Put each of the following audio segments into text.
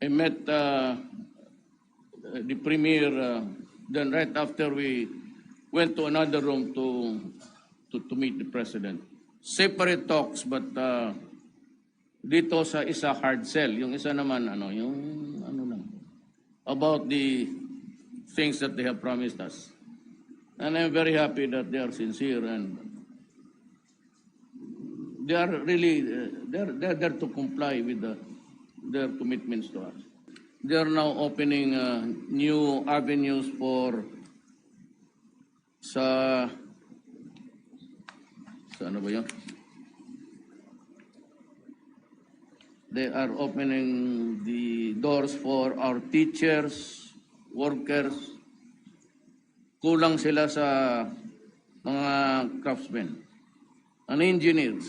I met the premier. Then right after we went to another room to meet the president. Separate talks, but dito sa isa hard sell, yung isa naman about the things that they have promised us. And I'm very happy that they are sincere and they are really they're there to comply with their commitments to us. They are now opening new avenues for sa ano ba yun? They are opening the doors for our teachers, workers. Kulang sila sa mga craftsmen and engineers.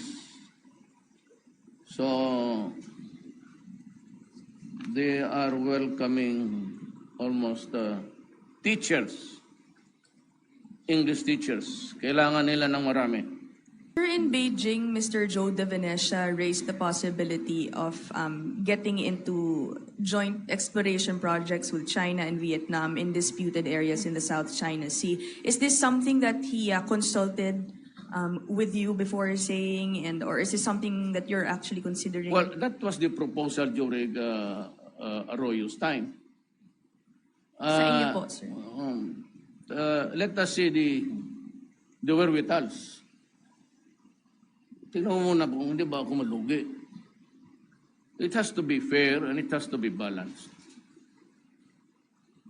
So they are welcoming almost teachers, English teachers. Kailangan nila ng marami. In Beijing, Mr. Joe De Venecia raised the possibility of getting into joint exploration projects with China and Vietnam in disputed areas in the South China Sea. Is this something that he consulted with you before saying, or is this something that you're actually considering? Well, that was the proposal during Arroyo's time. Sa inyo po, sir. Let us see the wherewithals. Tingnan mo muna kung hindi ba ako malugi. It has to be fair and it has to be balanced.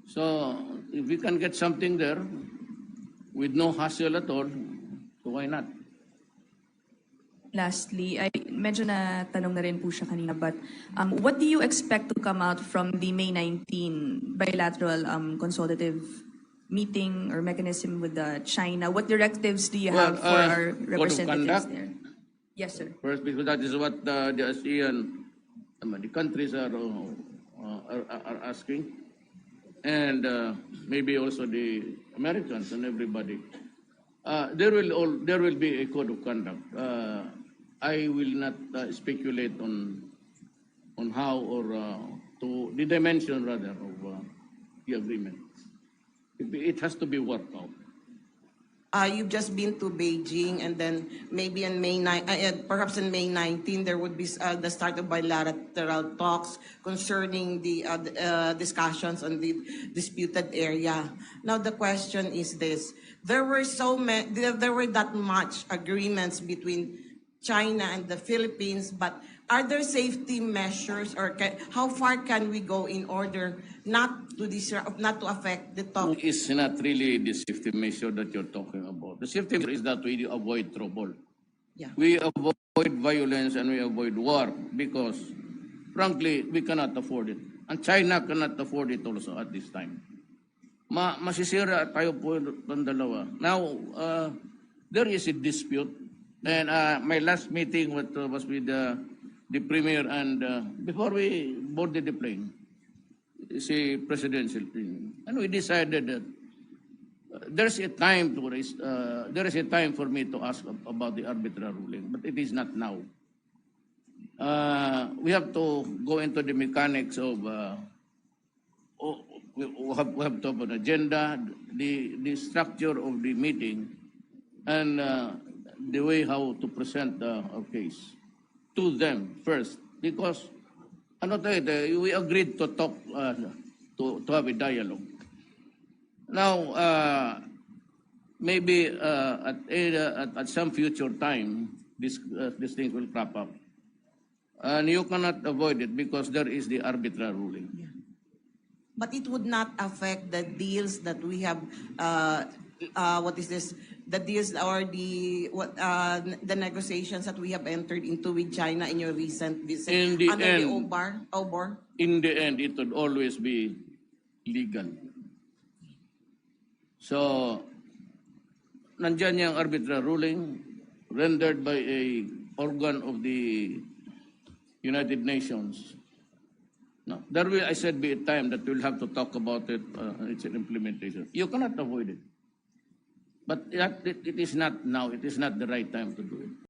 So, if we can get something there with no hassle at all, so why not? Lastly, medyo na tanong na rin po siya kanina, but what do you expect to come out from the May 19 bilateral consultative meeting or mechanism with China? What directives do you have for our representatives there? Yes, sir. First, because that is what the ASEAN, the countries are asking, and maybe also the Americans and everybody. There will be a code of conduct. I will not speculate on how or to the dimension rather of the agreement. It has to be worked out. You've just been to Beijing, and then maybe on perhaps on May 19, there would be the start of bilateral talks concerning the discussions on the disputed area. Now the question is this: there were that much agreements between China and the Philippines, but are there safety measures, or how far can we go in order not to affect the talk? It's not really the safety measure that you're talking about. The safety measure is that we avoid trouble. Yeah. We avoid violence and we avoid war because, frankly, we cannot afford it. And China cannot afford it also at this time. Masisira tayo po ng dalawa. Now, there is a dispute. And my last meeting was with the premier, and before we boarded the plane, si presidential thing, and we decided that there's a time to raise, there is a time for me to ask about the arbitral ruling, but it is not now. We have to go into the mechanics of we have to have an agenda, the structure of the meeting, and the way how to present our case to them first, because we agreed to talk, to have a dialogue. Now, maybe at some future time, these things will crop up, and you cannot avoid it because there is the arbitral ruling. Yeah. But it would not affect the deals that we have. What is this? The deals or the negotiations that we have entered into with China in your recent visit under the OBOR? In the end, it would always be legal. So, nandyan yung arbitral ruling rendered by a organ of the United Nations. No, there will, I said, be a time that we'll have to talk about it. It's an implementation. You cannot avoid it. But it is not now. It is not the right time to do it.